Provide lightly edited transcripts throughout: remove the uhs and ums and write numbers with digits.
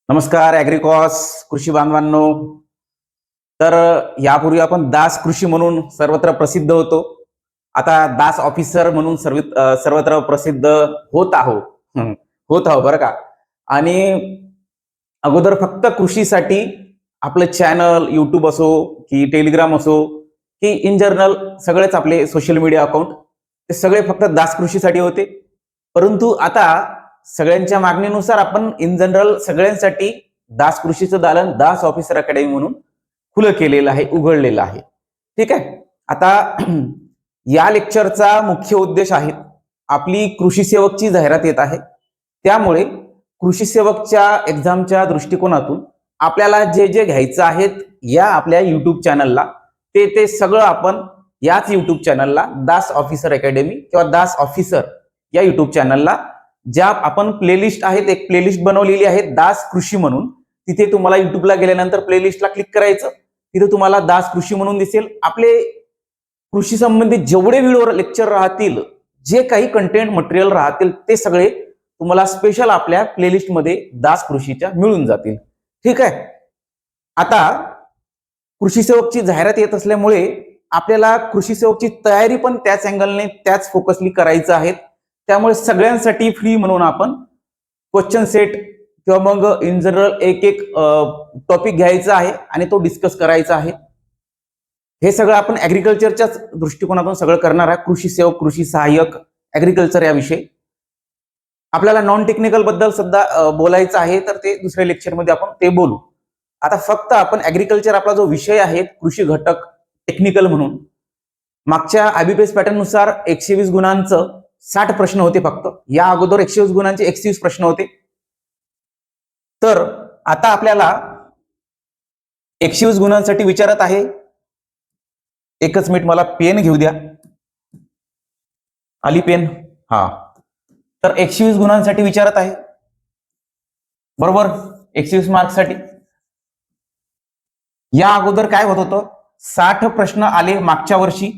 नमस्कार ॲग्रिकॉस कृषी बांधवांनो. तर यापूर्वी आपण दास कृषी म्हणून सर्वत्र प्रसिद्ध होतो. आता दास ऑफिसर म्हणून सर्वत्र प्रसिद्ध होत आहो होत आहो बरं का. आणि अगोदर फक्त कृषीसाठी आपलं चॅनल यूट्यूब असो की टेलिग्राम असो की इन जनरल सगळेच आपले सोशल मीडिया अकाउंट ते सगळे फक्त दास कृषीसाठी होते. परंतु आता सगळ्यांच्या मागणीनुसार आपण इन जनरल सगळ्यांसाठी दास कृषीचं दालन दास ऑफिसर अकॅडमी म्हणून खुलं केलेलं आहे, उघडलेलं आहे. ठीक आहे. आता या लेक्चरचा मुख्य उद्देश आहे, आपली कृषी सेवकची जाहिरात येत आहे, त्यामुळे कृषी सेवकच्या एक्झामच्या दृष्टिकोनातून आपल्याला जे जे घ्यायचं आहे या आपल्या युट्यूब चॅनलला ते सगळं आपण याच युट्यूब चॅनलला दास ऑफिसर अकॅडमी किंवा दास ऑफिसर या युट्यूब चॅनलला ज्या आपण प्लेलिस्ट आहेत, एक प्लेलिस्ट बनवलेली आहे दास कृषी म्हणून. तिथे तुम्हाला युट्यूबला गेल्यानंतर प्लेलिस्टला क्लिक करायचं, तिथे तुम्हाला दास कृषी म्हणून दिसेल. आपले कृषी संबंधित जेवढे व्हिडिओ लेक्चर राहतील, जे काही कंटेंट मटेरियल राहतील ते सगळे तुम्हाला स्पेशल आपल्या प्लेलिस्टमध्ये दास कृषीच्या मिळून जातील. ठीक आहे. आता कृषी सेवकची जाहिरात येत असल्यामुळे आपल्याला कृषी सेवकची तयारी पण त्याच अँगलने त्याच फोकसली करायचं आहे. त्यामुळे सगळ्यांसाठी फ्री म्हणून आपण क्वेश्चन सेट किंवा मग इन जनरल एक टॉपिक घ्यायचा आहे आणि तो डिस्कस करायचा आहे. हे सगळं आपण ऍग्रिकल्चरच्याच दृष्टिकोनातून सगळं करणार आहे. कृषी सेवक, कृषी सहाय्यक, ऍग्रिकल्चर याविषयी आपल्याला नॉन टेक्निकल बद्दल सुद्धा बोलायचं आहे, तर ते दुसऱ्या लेक्चरमध्ये आपण ते बोलू. आता फक्त आपण ऍग्रिकल्चर आपला जो विषय आहे कृषी घटक टेक्निकल म्हणून, मागच्या आयबीपीएस पॅटर्न नुसार 120 गुणांचं 60 प्रश्न होते फक्त. या अगोदर 120 गुणांचे 120 प्रश्न होते. तर आता आपल्याला 120 गुणांसाठी विचारत आहे, एकच मिनिट मला पेन घेऊ द्या. आली पेन? हा. तर 120 गुणांसाठी विचारत आहे, बरोबर, 120 मार्क्ससाठी. या अगोदर काय होत होतं, 60 प्रश्न आले मागच्या वर्षी,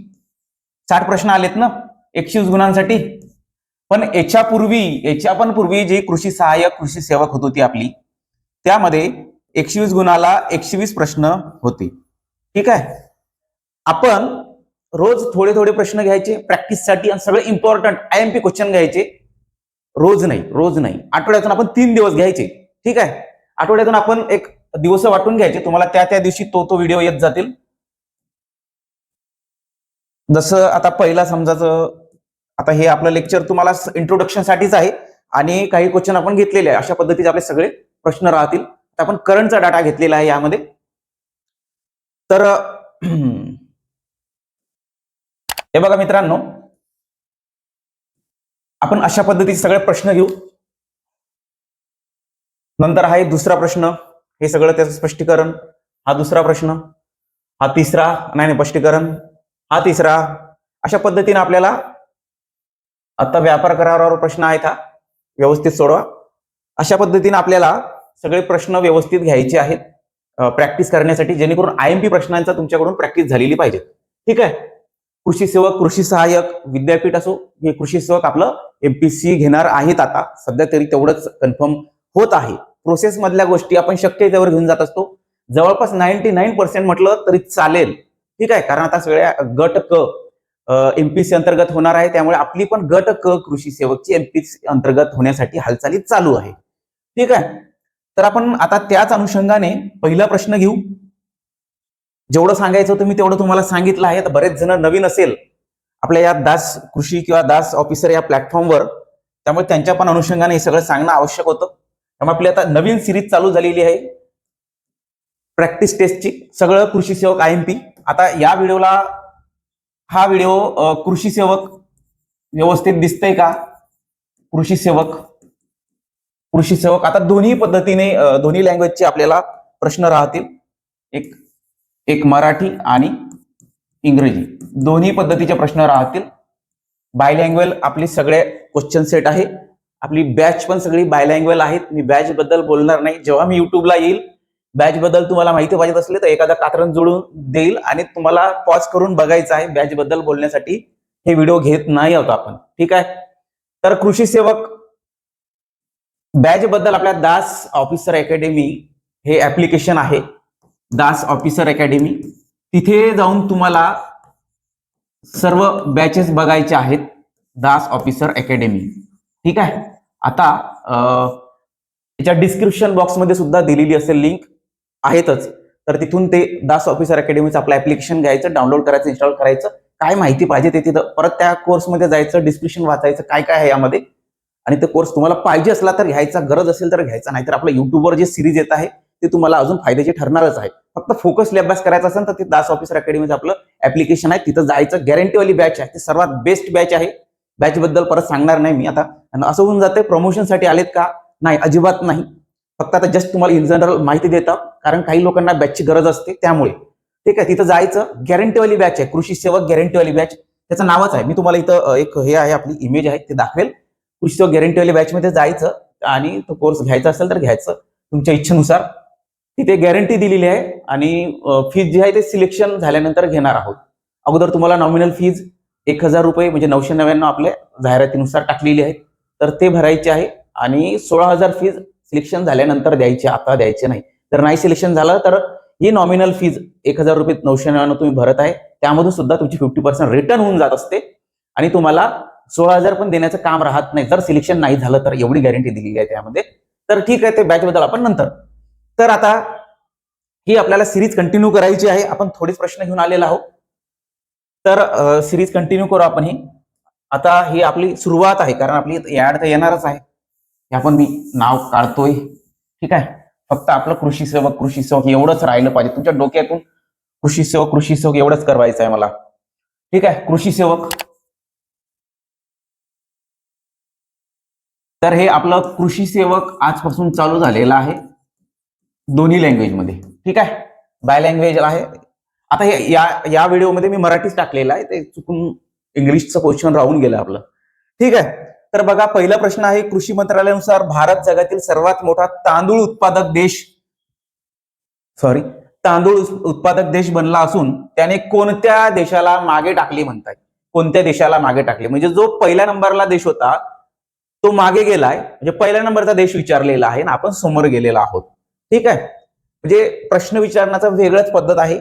60 प्रश्न आलेत ना 120 गुणांसाठी. पण याच्या पण पूर्वी जी कृषी सहाय्यक, कृषी सेवक होत होती आपली, त्यामध्ये 120 गुणाला 120 प्रश्न होते. ठीक आहे. आपण रोज थोडे थोडे प्रश्न घ्यायचे प्रॅक्टिससाठी आणि सगळे इम्पॉर्टंट आयएमपी क्वेश्चन घ्यायचे. रोज नाही, आठवड्यातून आपण 3 दिवस घ्यायचे. ठीक आहे. आठवड्यातून आपण एक दिवस वाटून घ्यायचे, तुम्हाला त्या दिवशी तो व्हिडिओ येत जातील. जसं आता पहिला समजायचं, आता हे आपलं लेक्चर तुम्हाला इंट्रोडक्शन साठीच आहे आणि काही क्वेश्चन आपण घेतलेले आहे. अशा पद्धतीचे आपले सगळे प्रश्न राहतील. आपण करंटचा डाटा घेतलेला आहे यामध्ये. तर हे बघा मित्रांनो, आपण अशा पद्धतीचे सगळे प्रश्न घेऊ. नंतर आहे दुसरा प्रश्न, हे सगळं त्याचं स्पष्टीकरण. हा दुसरा प्रश्न, हा तिसरा, नाही स्पष्टीकरण, हा तिसरा. अशा पद्धतीने आपल्याला आता व्यापार करारावर प्रश्न आहेत, हा व्यवस्थित सोडवा. अशा पद्धतीने आपल्याला सगळे प्रश्न व्यवस्थित घ्यायचे आहेत प्रॅक्टिस करण्यासाठी, जेणेकरून आयएमपी प्रश्नांचा तुमच्याकडून प्रॅक्टिस झालेली पाहिजे. ठीक आहे. कृषी सेवक, कृषी सहाय्यक, विद्यापीठ असो, हे कृषी सेवक आपलं एमपीसी घेणार आहेत. आता सध्या तरी तेवढंच कन्फर्म होत आहे. प्रोसेस मधल्या गोष्टी आपण शक्य त्यावर घेऊन जात असतो. जवळपास 99% म्हटलं तरी चालेल. ठीक आहे. कारण आता सगळ्या गट क एमपीसी अंतर्गत होणार आहे, त्यामुळे आपली पण गट क कृषी सेवकची एमपीसी अंतर्गत होण्यासाठी हालचाली चालू आहे. ठीक आहे. तर आपण आता त्याच अनुषंगाने पहिला प्रश्न घेऊ. जेवढं सांगायचं होतं मी तेवढं तुम्हाला सांगितलं आहे. तर बरेच जण नवीन असेल आपल्या या दास कृषी किंवा दास ऑफिसर या प्लॅटफॉर्मवर, त्यामुळे त्यांच्या पण अनुषंगाने हे सगळं सांगणं आवश्यक होतं. त्यामुळे आपली आता नवीन सिरीज चालू झालेली आहे प्रॅक्टिस टेस्टची, सगळं कृषी सेवक आयएमपी. आता या व्हिडिओला, हा व्हिडिओ कृषी सेवक व्यवस्थित दिसतंय का? कृषी सेवक आता दोन्ही पद्धतीने, दोन्ही लँग्वेजचे आपल्याला प्रश्न राहतील. एक मराठी आणि इंग्रजी दोन्ही पद्धतीचे प्रश्न राहतील. बायलँग्वेज आपली सगळे क्वेश्चन सेट आहे. आपली बॅच पण सगळी बायलँग्वेज आहेत. मी बॅच बद्दल बोलणार नाही. जेव्हा मी युट्यूबला येईल, बॅच बद्दल तुम्हाला माहिती पाहिजे असले तर एखादा कात्रण जोडून देईल आणि तुम्हाला पॉज करून बघायचं आहे. बॅच बद्दल बोलण्यासाठी हे व्हिडिओ घेत नाही आहोत आपण. ठीक आहे. तर कृषी सेवक बॅच बद्दल आपल्या दास ऑफिसर अकॅडमी हे ऍप्लिकेशन आहे, दास ऑफिसर अकॅडमी. तिथे जाऊन तुम्हाला सर्व बॅचेस बघायचे आहेत, दास ऑफिसर अकॅडमी. ठीक आहे. आता त्याच्या डिस्क्रिप्शन बॉक्समध्ये सुद्धा दिलेली असेल लिंक आहेतच, तर तिथून ते दास ऑफिसर अकॅडमीचं आपलं ऍप्लिकेशन घ्यायचं, डाउनलोड करायचं, इन्स्टॉल करायचं. काय माहिती पाहिजे ते तिथं परत त्या कोर्समध्ये जायचं, डिस्क्रिप्शन वाचायचं काय काय आहे यामध्ये, आणि तो कोर्स तुम्हाला पाहिजे असला तर घ्यायचा, गरज असेल तर घ्यायचा, नाहीतर आपल्या युट्यूबवर जे सिरीज येत आहे ते तुम्हाला अजून फायद्याचे ठरणारच आहे. फक्त फोकसली अभ्यास करायचा असेल तर ते दास ऑफिसर अकॅडमीचं आपलं ऍप्लिकेशन आहे, तिथं जायचं. गॅरंटीवाली बॅच आहे, ते सर्वात बेस्ट बॅच आहे. बॅच बद्दल परत सांगणार नाही मी आता. असं होऊन जाते प्रमोशनसाठी आलेत का, नाही, अजिबात नाही. फक्त आता जस्ट तुम्हाला इन जनरल माहिती देतात, कारण काही लोकांना बॅचची गरज असते त्यामुळे. ठीक आहे. तिथं जायचं, गॅरंटीवाली बॅच आहे, कृषी सेवक गॅरंटीवाली बॅच, त्याचं नावच आहे. मी तुम्हाला इथं एक हे आहे, आपली इमेज आहे, ते दाखवेल. कृषी सेवक गॅरंटीवाली बॅच मध्ये जायचं आणि तो कोर्स घ्यायचा असेल तर घ्यायचं तुमच्या इच्छेनुसार. तिथे गॅरंटी दिलेली आहे आणि फीज जी आहे ते सिलेक्शन झाल्यानंतर घेणार आहोत. अगोदर तुम्हाला नॉमिनल फीज 1,000 रुपये म्हणजे 999 आपल्या जाहिरातीनुसार टाकलेली आहे, तर ते भरायचे आहे. आणि 16,000 फीज सिलेक्शन झाल्यानंतर द्यायची, आता द्यायचे नाही. जर नाही सिलेक्शन झालं तर ही नॉमिनल फीज 1,000 रुपये 999 तुम्ही भरत आहे, त्यामधून सुद्धा तुमची 50% रिटर्न होऊन जात असते आणि तुम्हाला 16,000 पण देण्याचं काम राहत नाही जर सिलेक्शन नाही झालं तर. एवढी गॅरंटी दिलेली आहे त्यामध्ये. तर ठीक आहे, ते बॅच बद्दल आपण नंतर. तर आता ही आपल्याला सिरीज कंटिन्यू करायची आहे. आपण थोडेच प्रश्न घेऊन आलेलो आहोत, तर सिरीज कंटिन्यू करू आपण ही. आता ही आपली सुरुवात आहे, कारण आपली ऍड तर येणारच आहे. हे आपण मी नाव काढतोय. ठीक आहे. फक्त आपलं कृषी सेवक एवढंच राहिलं पाहिजे तुमच्या डोक्यातून. कृषी सेवक एवढंच करवायचं आहे मला. ठीक आहे. कृषी सेवक, तर हे आपलं कृषी सेवक आजपासून चालू झालेलं आहे दोन्ही लँग्वेजमध्ये. ठीक आहे. बाय लँग्वेज आहे. आता हे या व्हिडिओमध्ये मी मराठीच टाकलेलं आहे, ते चुकून इंग्लिशचं क्वेश्चन राहून गेलं आपलं. ठीक आहे. तर बघा, पहिला प्रश्न आहे, कृषी मंत्रालयानुसार भारत जगातील सर्वात मोठा तांदूळ उत्पादक देश बनला असून त्याने कोणत्या देशाला मागे टाकले म्हणताय? कोणत्या देशाला मागे टाकले म्हणजे जो पहिल्या नंबरला देश होता तो मागे गेलाय, म्हणजे पहिल्या नंबरचा देश विचारलेला आहे ना, आपण समोर गेलेला आहोत. ठीक आहे. म्हणजे प्रश्न विचारण्याचा वेगळंच पद्धत आहे.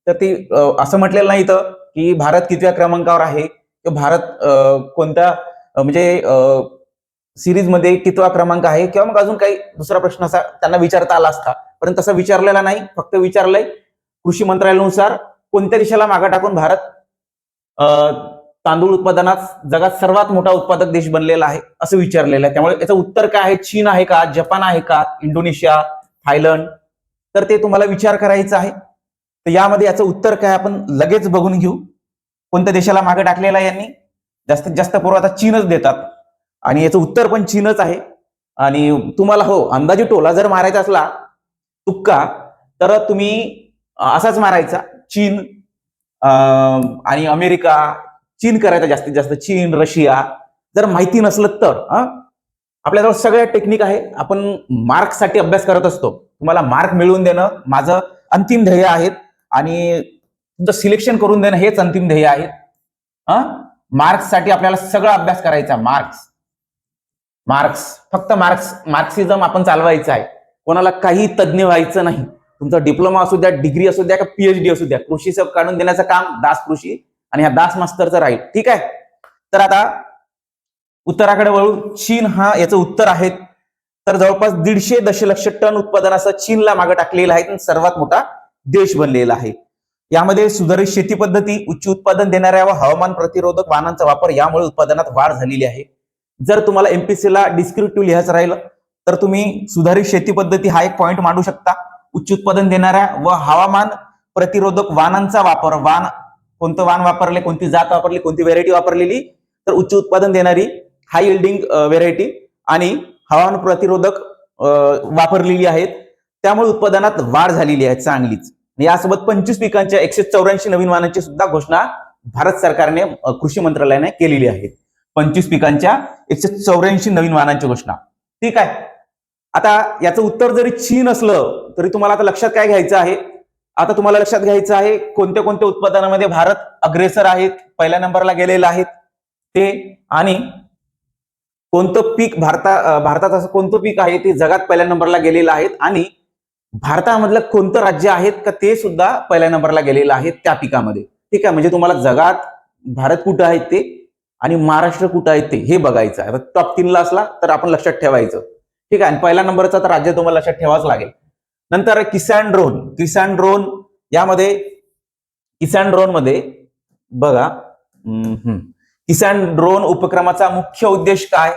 तर ती असं म्हटलेलं नाही इथं की भारत कितव्या क्रमांकावर आहे किंवा भारत कोणत्या म्हणजे सिरीज मध्ये कितवा क्रमांक आहे, किंवा मग अजून काही दुसरा प्रश्न असा त्यांना विचारता आला असता, परंतु तसं विचारलेला नाही. फक्त विचारलंय कृषी मंत्रालयानुसार कोणत्या देशाला मागे टाकून भारत तांदूळ उत्पादनात जगात सर्वात मोठा उत्पादक देश बनलेला आहे असं विचारलेलं आहे. त्यामुळे याचं उत्तर काय आहे? चीन आहे का, जपान आहे का, इंडोनेशिया, थायलंड? तर ते तुम्हाला विचार करायचं आहे. तर यामध्ये याचं उत्तर काय आपण लगेच बघून घेऊ. कोणत्या देशाला मागे टाकलेला आहे यांनी? जास्तीत जास्त पूर्व आता चीनच देतात आणि याचं उत्तर पण चीनच आहे. आणि तुम्हाला हो अंदाजे टोला जर मारायचा असला तुक्का, तर तुम्ही असाच मारायचा, चीन आणि अमेरिका. चीन करायचा जास्तीत जास्त, चीन, रशिया. जर माहिती नसलं तर आपल्याजवळ सगळ्या टेक्निक आहे. आपण मार्क्ससाठी अभ्यास करत असतो, तुम्हाला मार्क मिळवून देणं माझं अंतिम ध्येय आहे आणि तुमचं सिलेक्शन करून देणं हेच अंतिम ध्येय आहे. मार्क्ससाठी आपल्याला सगळा अभ्यास करायचा. मार्क्स फक्त मार्क्सिझम आपण चालवायचं आहे. कोणाला काही तज्ज्ञ व्हायचं नाही. तुमचा डिप्लोमा असू द्या, डिग्री असू द्या, का पीएचडी असू द्या, कृषी सेवक काढून देण्याचं काम दास कृषी आणि ह्या दास मास्तरचं राहील. ठीक आहे. तर आता उत्तराकडे वळू. चीन हा याचं उत्तर आहे. तर जवळपास 150 दशलक्ष टन उत्पादनाचं चीनला मागे टाकलेलं आहे आणि सर्वात मोठा देश बनलेला आहे. यामध्ये सुधारित शेती पद्धती, उच्च उत्पादन देणाऱ्या व हवामान प्रतिरोधक वाहनांचा वापर यामुळे उत्पादनात वाढ झालेली आहे. जर तुम्हाला एमपीसीला डिस्क्रिप्टिव्ह लिहायचं राहिलं तर तुम्ही सुधारित शेती पद्धती हा एक पॉइंट मांडू शकता. उच्च उत्पादन देणाऱ्या व हवामान प्रतिरोधक वाहनांचा वापर, वाहन कोणतं वाहन वापरले, कोणती जात वापरली, कोणती व्हेरायटी वापरलेली, तर उच्च उत्पादन देणारी हाय यील्डिंग व्हेरायटी आणि हवामान प्रतिरोधक वापरलेली आहेत. त्यामुळे उत्पादनात वाढ झालेली आहे चांगलीच. यासोबत 25 पिकांच्या 184 नवीन वाहनांची सुद्धा घोषणा भारत सरकारने कृषी मंत्रालयाने केलेली आहे. 25 पिकांच्या 184 नवीन वाहनांची घोषणा. ठीक आहे. आता याचं उत्तर जरी चीन असलं तरी तुम्हाला आता लक्षात काय घ्यायचं आहे? आता तुम्हाला लक्षात घ्यायचं आहे कोणत्या कोणत्या उत्पादनामध्ये भारत अग्रेसर आहेत, पहिल्या नंबरला गेलेला आहेत ते, आणि कोणतं पीक भारतात असं कोणतं पीक आहे ते जगात पहिल्या नंबरला गेलेलं आहे आणि भारतामधलं कोणतं राज्य आहेत का ते सुद्धा पहिल्या नंबरला गेलेलं आहे त्या पिकामध्ये. ठीक आहे, म्हणजे तुम्हाला जगात भारत कुठं आहे ते आणि महाराष्ट्र कुठं आहे ते हे बघायचं आहे. टॉप 3 ला असला तर आपण लक्षात ठेवायचं. ठीक आहे, आणि पहिल्या नंबरचा तर राज्य तुम्हाला लक्षात ठेवाच लागेल. नंतर किसान ड्रोन यामध्ये किसान ड्रोन मध्ये बघा, किसान ड्रोन उपक्रमाचा मुख्य उद्देश काय?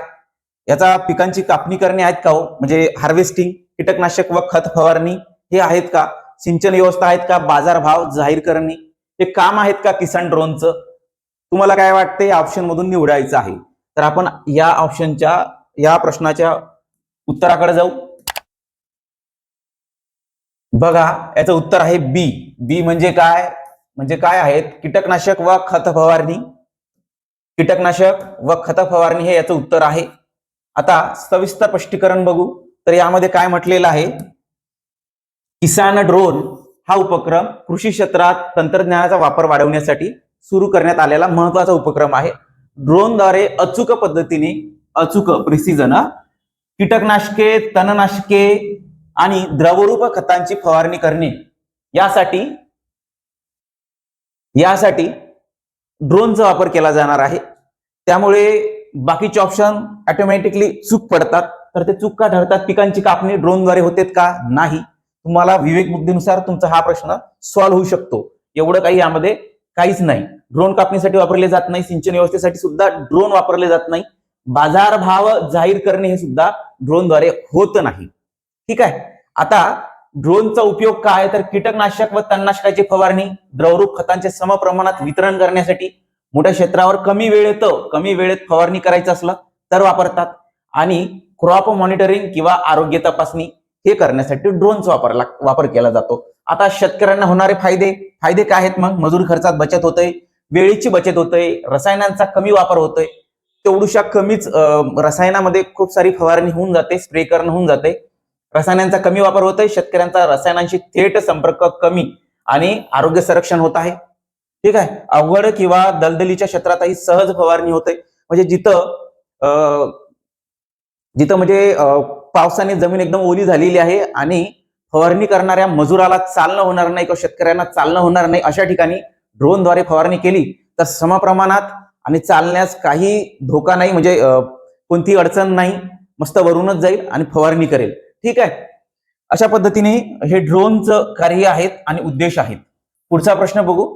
याचा पिकांची कापणी करणे आहेत का हो, म्हणजे हार्वेस्टिंग, कीटकनाशक व खत फवारणी हे आहेत का? सिंचन व्यवस्था आहेत का? बाजारभाव जाहीर करणे हे काम आहेत का किसान ड्रोनचं? तुम्हाला काय वाटतं या ऑप्शन मधून निवडायचं आहे? तर आपण या प्रश्नाच्या उत्तराकडे जाऊ. बघा, याचं उत्तर आहे बी. बी म्हणजे काय? म्हणजे काय आहेत? कीटकनाशक व खत फवारणी. कीटकनाशक व खत फवारणी हे याचं उत्तर आहे. आता सविस्तर स्पष्टीकरण बघू. तर यामध्ये काय म्हटलेलं आहे? किसान ड्रोन हा उपक्रम कृषी क्षेत्रात तंत्रज्ञानाचा वापर वाढवण्यासाठी सुरू करण्यात आलेला महत्वाचा उपक्रम आहे. ड्रोनद्वारे अचूक प्रिसिजन कीटकनाशके, तणनाशके आणि द्रवरूप खतांची फवारणी करणे यासाठी ड्रोनचा वापर केला जाणार आहे. त्यामुळे बाकीचे ऑप्शन ऑटोमॅटिकली चूक पडतात. तर ते चूक का ठरतात? पिकांची कापणी ड्रोनद्वारे होते का? नाही. तुम्हाला विवेक बुद्धीनुसार तुमचा हा प्रश्न सॉल्व्ह होऊ शकतो. एवढं काही यामध्ये काहीच नाही. ड्रोन कापणीसाठी वापरले जात नाही, सिंचन व्यवस्थेसाठी सुद्धा ड्रोन वापरले जात नाही, बाजारभाव जाहीर करणे हे सुद्धा ड्रोनद्वारे होत नाही. ठीक आहे. आता ड्रोनचा उपयोग काय? तर कीटकनाशक व तणनाशकाची फवारणी, द्रवरूप खतांचे समप्रमाणात वितरण करण्यासाठी, मोठ्या क्षेत्रावर कमी वेळेत फवारणी करायचं असलं तर वापरतात, आणि क्रॉप मॉनिटरिंग किंवा आरोग्य तपासणी हे करण्यासाठी ड्रोनचा वापर केला जातो. आता शेतकऱ्यांना होणारे फायदे काय आहेत? मग मजूर खर्चात बचत होते, वेळेची बचत होते, रसायनांचा कमी वापर होतोय. तेवढ्या कमीच रसायनामध्ये खूप सारी फवारणी होऊन जाते, स्प्रे करणं होऊन जाते, रसायनांचा कमी वापर होतोय, शेतकऱ्यांचा रसायनांशी थेट संपर्क कमी आणि आरोग्य संरक्षण होत आहे. ठीक आहे. अवघड किंवा दलदलीच्या क्षेत्रातही सहज फवारणी होते. म्हणजे जिथं म्हणजे पावसाने जमीन एकदम ओली झालेली आहे आणि फवारणी करणाऱ्या मजुराला चालणं होणार नाही किंवा शेतकऱ्यांना चालणं होणार नाही, अशा ठिकाणी ड्रोनद्वारे फवारणी केली तर समप्रमाणात आणि चालण्यास काही धोका नाही, म्हणजे कोणतीही अडचण नाही, मस्त वरूनच जाईल आणि फवारणी करेल. ठीक आहे. अशा पद्धतीने हे ड्रोनचं कार्य आहेत आणि उद्देश आहेत. पुढचा प्रश्न बघू.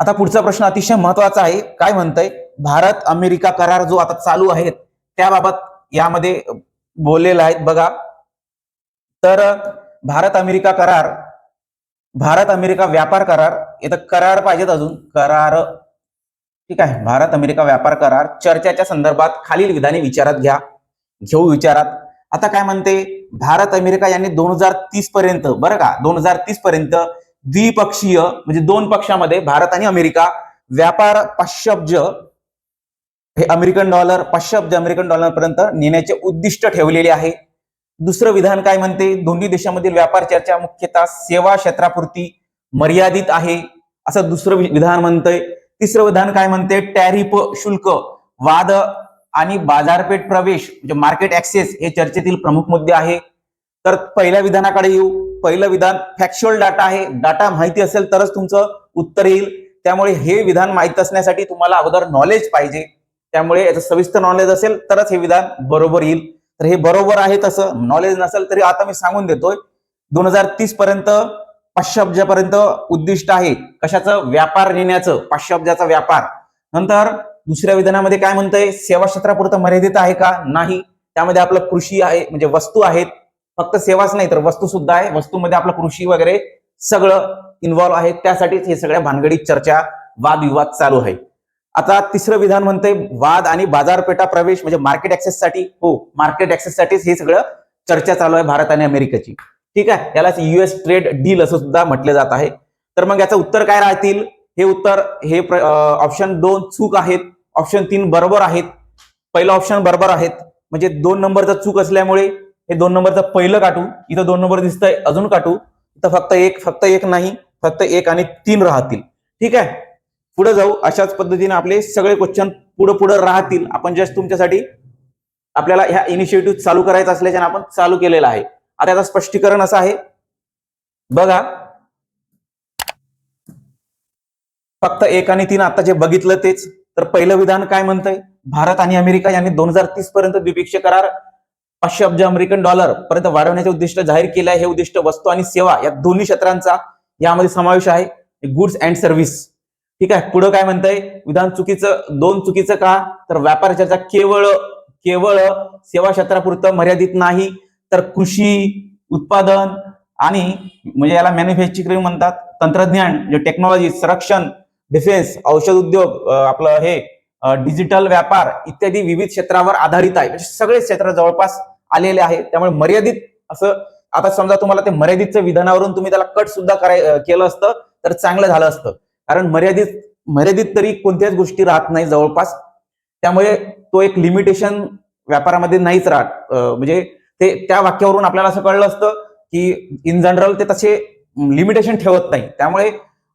आता पुढचा प्रश्न अतिशय महत्वाचा आहे. काय म्हणतंय? भारत अमेरिका करार जो आता चालू आहे त्याबाबत यामध्ये बोललेलं आहे. बघा, तर भारत अमेरिका व्यापार करार, इथं करार पाहिजेत, अजून करार. ठीक आहे. भारत अमेरिका व्यापार करार चर्चेच्या संदर्भात खालील विधाने घेऊ विचारात. आता काय म्हणते? भारत अमेरिका यांनी 2030 पर्यंत, बरं का, 2030 पर्यंत द्विपक्षीय म्हणजे दोन पक्षामध्ये भारत आणि अमेरिका व्यापार 500 अब्ज हे अमेरिकन डॉलर, 500 अब्ज अमेरिकन डॉलर पर्यंत नेण्याचे उद्दिष्ट ठेवलेले आहे. दुसरं विधान काय म्हणते? दोन्ही देशांमधील व्यापार चर्चा मुख्यतः सेवा क्षेत्रापुरती मर्यादित आहे, असं दुसरं विधान म्हणतंय. तिसरं विधान काय म्हणते? टॅरिफ शुल्क वाद आणि बाजारपेठ प्रवेश म्हणजे मार्केट ऍक्सेस हे चर्चेतील प्रमुख मुद्दे आहे. तर पहिल्या विधानाकडे येऊ. पहिलं विधान फॅक्च्युअल डाटा आहे. डाटा माहिती असेल तरच तुमचं उत्तर येईल. त्यामुळे हे विधान माहित असण्यासाठी तुम्हाला अगोदर नॉलेज पाहिजे. त्यामुळे याचं सविस्तर नॉलेज असेल तरच हे विधान बरोबर येईल. तर हे बरोबर आहे. तसं नॉलेज नसेल तरी आता मी सांगून देतोय, 2030 पर्यंत 500 अब्जापर्यंत उद्दिष्ट आहे. कशाचं? व्यापार नेण्याचं, 500 अब्जाचा व्यापार. नंतर दुसऱ्या विधानामध्ये काय म्हणतंय? सेवा क्षेत्रापुरतं मर्यादित आहे का? नाही. त्यामध्ये आपलं कृषी आहे, म्हणजे वस्तू आहेत, फक्त सेवाच नाही तर वस्तू सुद्धा आहे. वस्तूमध्ये आपलं कृषी वगैरे सगळं इन्व्हॉल्व्ह आहे. त्यासाठीच हे सगळ्या भानगडीत चर्चा, वादविवाद चालू आहे. आता तिसरं विधान म्हणते वाद आणि बाजारपेठा प्रवेश म्हणजे मार्केट ऍक्सेससाठी. हो, मार्केट ऍक्सेससाठीच हे सगळं चर्चा चालू आहे भारत आणि अमेरिकेची. ठीक आहे. यालाच युएस ट्रेड डील असं सुद्धा म्हटलं जात आहे. तर मग याचं उत्तर काय राहतील? हे ऑप्शन 2 चूक आहेत, ऑप्शन 3 बरोबर आहेत. पहिलं ऑप्शन बरोबर आहेत, म्हणजे 2 नंबरचं चूक असल्यामुळे हे 2 नंबरचं पहिलं काटू. इथं 2 नंबर दिसतंय, अजून काटू. इथं फक्त एक नाही, फक्त 1 आणि 3 राहतील. ठीक आहे. पुढे जाऊ. अशाच पद्धतीने आपले सगळे क्वेश्चन पुढे राहतील. आपण जस्ट तुमच्यासाठी आपल्याला ह्या इनिशिएटिव्ह चालू करायचा असल्याच्याने आपण चालू केलेला आहे. आता याचं स्पष्टीकरण असं आहे बघा, फक्त 1 आणि 3 आता जे बघितलं तेच. तर पहिलं विधान काय म्हणतंय, भारत आणि अमेरिका यांनी 2030 पर्यंत द्विपक्षीय करार 500 अब्ज अमेरिकन डॉलर पर्यंत वाढवण्याचे उद्दिष्ट जाहीर केले आहे. हे उद्दिष्ट वस्तू आणि सेवा या दोन्ही क्षेत्रांचा यामध्ये समावेश आहे, गुड्स अँड सर्व्हिस. ठीक आहे. पुढे काय म्हणतंय विधान चुकीचं, 2 चुकीचं का, तर व्यापार चर्चा केवळ सेवा क्षेत्रापुरतं मर्यादित नाही, तर कृषी उत्पादन आणि म्हणजे याला मॅन्युफॅक्चरिंग म्हणतात, तंत्रज्ञान जे टेक्नॉलॉजी, संरक्षण, डिफेन्स, औषध उद्योग, आपलं हे डिजिटल व्यापार इत्यादी विविध क्षेत्रावर आधारित आहे. म्हणजे सगळे क्षेत्र जवळपास आलेले आहे. त्यामुळे मर्यादित असं, आता समजा तुम्हाला ते मर्यादितच्या विधानावरून तुम्ही त्याला कट सुद्धा केलं असतं तर चांगलं झालं असतं, कारण मर्यादित तरी कोणत्याच गोष्टी राहत नाही जवळपास. त्यामुळे तो एक लिमिटेशन व्यापारामध्ये नाहीच राहत. म्हणजे ते त्या वाक्यावरून आपल्याला असं कळलं असतं की इन जनरल ते तसे लिमिटेशन ठेवत नाही. त्यामुळे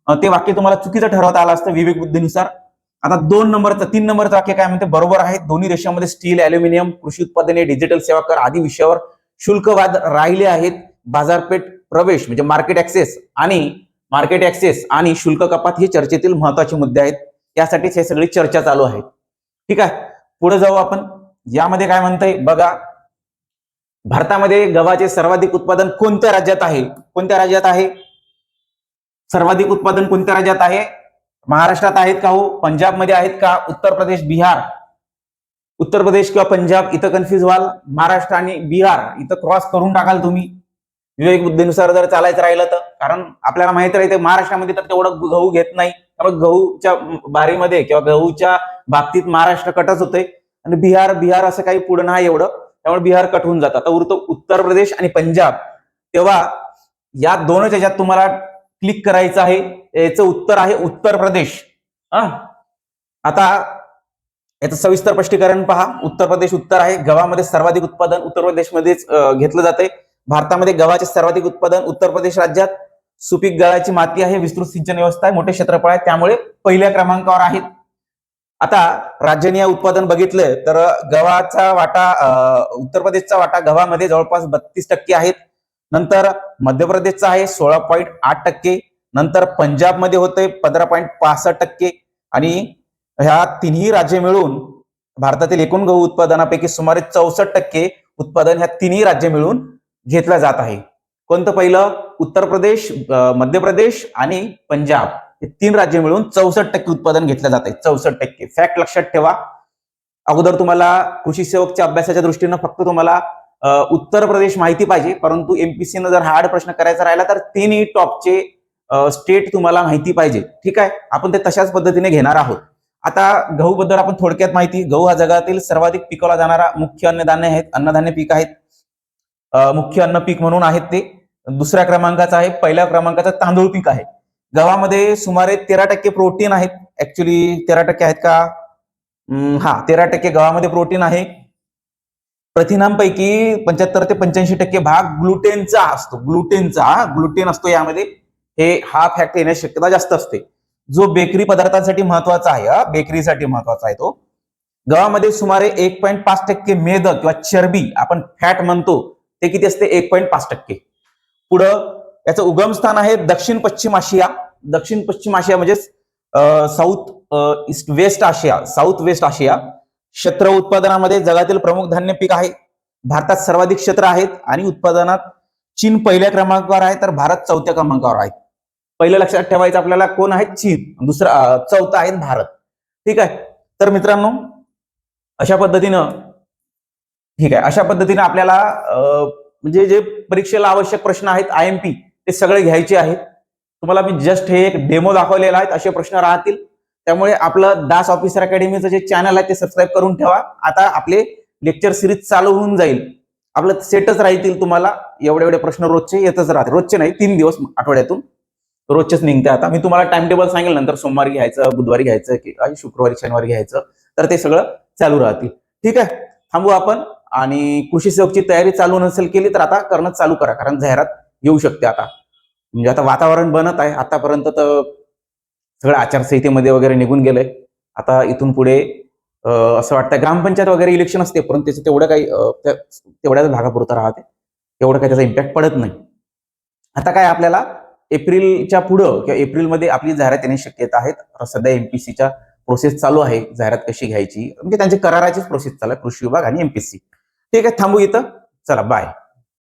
ते वाक्य तुम्हाला चुकीचं ठरवता आलं असतं विवेक बुद्धीनुसार. आता 3 नंबरचं वाक्य काय म्हणते, बरोबर आहे. दोन्ही देशांमध्ये स्टील, अॅल्युमिनियम, कृषी उत्पादने, डिजिटल सेवा कर आदी विषयावर शुल्कवाद राहिले आहेत. बाजारपेठ प्रवेश म्हणजे मार्केट ऍक्सेस आणि शुल्क कपात हे चर्चेतील महत्वाचे मुद्दे आहेत. यासाठीच हे सगळी चर्चा चालू आहे. ठीक आहे. पुढे जाऊ आपण. यामध्ये काय म्हणतंय बघा, भारतामध्ये गव्हाचे सर्वाधिक उत्पादन कोणत्या राज्यात आहे? सर्वाधिक उत्पादन कोणत्या राज्यात आहे? महाराष्ट्रात आहेत का हो? पंजाबमध्ये आहेत का? उत्तर प्रदेश, बिहार, उत्तर प्रदेश किंवा पंजाब इथं कन्फ्युज व्हाल. महाराष्ट्र आणि बिहार इथं क्रॉस करून टाकाल तुम्ही विवेक बुद्धीनुसार जर चालायचं राहिलं तर. कारण आपल्याला माहिती राहते महाराष्ट्रामध्ये तर तेवढं गहू घेत नाही, त्यामुळे गहूच्या बारीमध्ये किंवा गहूच्या बाबतीत महाराष्ट्र कटच होते आणि बिहार असं काही पुढे नाही एवढं, त्यामुळे बिहार कट होऊन जातं. आता उरतो उत्तर प्रदेश आणि पंजाब. तेव्हा या दोनच याच्यात तुम्हाला क्लिक करायचं आहे. याचं उत्तर आहे उत्तर प्रदेश. आता याचं सविस्तर स्पष्टीकरण पहा. उत्तर प्रदेश उत्तर आहे. गव्हामध्ये सर्वाधिक उत्पादन उत्तर प्रदेशमध्येच घेतलं जाते. भारतामध्ये गव्हाचे सर्वाधिक उत्पादन उत्तर प्रदेश राज्यात. सुपीक गाळाची माती आहे, विस्तृत सिंचन व्यवस्था आहे, मोठे क्षेत्रफळ आहे, त्यामुळे पहिल्या क्रमांकावर आहेत. आता राज्यनीय उत्पादन बघितलं तर गव्हाचा वाटा, उत्तर प्रदेशचा वाटा गव्हामध्ये जवळपास 32% आहेत. नंतर मध्य प्रदेशचा आहे 16.8%. नंतर पंजाबमध्ये होते 15.65%. आणि ह्या तिन्ही राज्य मिळून भारतातील एकूण गहू उत्पादनापैकी सुमारे 64% उत्पादन ह्या तिन्ही राज्य मिळून घेतलं जात आहे. कोणतं पहिलं? उत्तर प्रदेश, मध्य प्रदेश आणि पंजाब हे 3 राज्य मिळून 64% उत्पादन घेतलं जात आहे. 64%. फॅक्ट लक्षात ठेवा. अगोदर तुम्हाला कृषी सेवकच्या अभ्यासाच्या दृष्टीनं फक्त तुम्हाला उत्तर प्रदेश माहिती पाहिजे, परंतु एमपीसीनं जर हार्ड प्रश्न करायचा राहिला तर 3 टॉपचे स्टेट तुम्हाला माहिती पाहिजे. ठीक आहे. आपण ते तशाच पद्धतीने घेणार आहोत. आता गहू बद्दल आपण थोडक्यात माहिती. गहू हा जगातील सर्वाधिक पिकवला जाणारा मुख्य अन्नधान्य पीक आहेत. मुख्य अन्न पीक म्हणून आहेत ते. दुसऱ्या क्रमांकाचा आहे. पहिल्या क्रमांकाचा तांदूळ पीक आहे. गव्हामध्ये सुमारे 13% प्रोटीन आहेत. ऍक्च्युली 13% आहेत का? 13% गव्हामध्ये प्रोटीन आहे. प्रथिनांपैकी 75 ते 85% भाग ग्लुटेनचा असतो. ग्लुटेन असतो यामध्ये. हा फॅक्ट येण्याची शक्यता जास्त असते, जो बेकरी पदार्थांसाठी महत्वाचा आहे. बेकरीसाठी महत्वाचा आहे तो. गव्हामध्ये सुमारे 1.5% मेद किंवा चरबी आपण फॅट म्हणतो ते किती असते? 1.5%. पुढं याचं उगमस्थान आहे दक्षिण पश्चिम आशिया म्हणजे साऊथ वेस्ट आशिया. क्षेत्र उत्पादनामध्ये जगातील प्रमुख धान्य पीक आहे. भारतात सर्वाधिक क्षेत्र आहेत आणि उत्पादनात चीन पहिल्या क्रमांकावर आहे, तर भारत 4थ्या क्रमांकावर आहे. पहिलं लक्षात ठेवायचं आपल्याला कोण आहे? चीन. चौथा आहे भारत. ठीक आहे. तर मित्रांनो अशा पद्धतीनं आपल्याला म्हणजे जे परीक्षेला आवश्यक प्रश्न आहेत IMP ते सगळे घ्यायचे आहेत. तुम्हाला मी जस्ट हे एक डेमो दाखवलेला आहे. असे प्रश्न राहतील. त्यामुळे आपलं दास ऑफिसर अकॅडमीचं जे चॅनल आहे ते सबस्क्राईब करून ठेवा. आता आपले लेक्चर सिरीज चालू होऊन जाईल. आपलं सेटच राहतील. तुम्हाला एवढे प्रश्न रोजचे येतच राहतील. रोजचे नाही, 3 दिवस आठवड्यातून रोजचेच निघते. आता मी तुम्हाला टाइम टेबल सांगेल नंतर, सोमवारी घ्यायचं, बुधवारी घ्यायचं की शुक्रवारी, शनिवारी घ्यायचं, तर ते सगळं चालू राहतील. ठीक आहे. थांबू आपण. आणि कृषी सेवकची तयारी चालू नसेल केली तर आता करणं चालू करा, कारण जाहिरात येऊ शकते आता. म्हणजे आता वातावरण बनत आहे. आतापर्यंत तर सगळं आचारसंहितेमध्ये वगैरे निघून गेलंय. आता इथून पुढे असं वाटतं. ग्रामपंचायत वगैरे इलेक्शन असते, परंतु त्याचं तेवढं काही तेवढ्याच भागापुरतं राहते, एवढं काही त्याचा इम्पॅक्ट पडत नाही. आता काय आपल्याला एप्रिलच्या पुढं किंवा एप्रिलमध्ये आपली जाहिरात येण्याची शक्यता आहे. सध्या एमपीसीच्या प्रोसेस चालू आहे, जाहिरात कशी घ्यायची, म्हणजे त्यांची कराराचीच प्रोसेस चालू आहे, कृषी विभाग आणि एमपीसी. ठीक आहे, थांबू इथं. चला, बाय.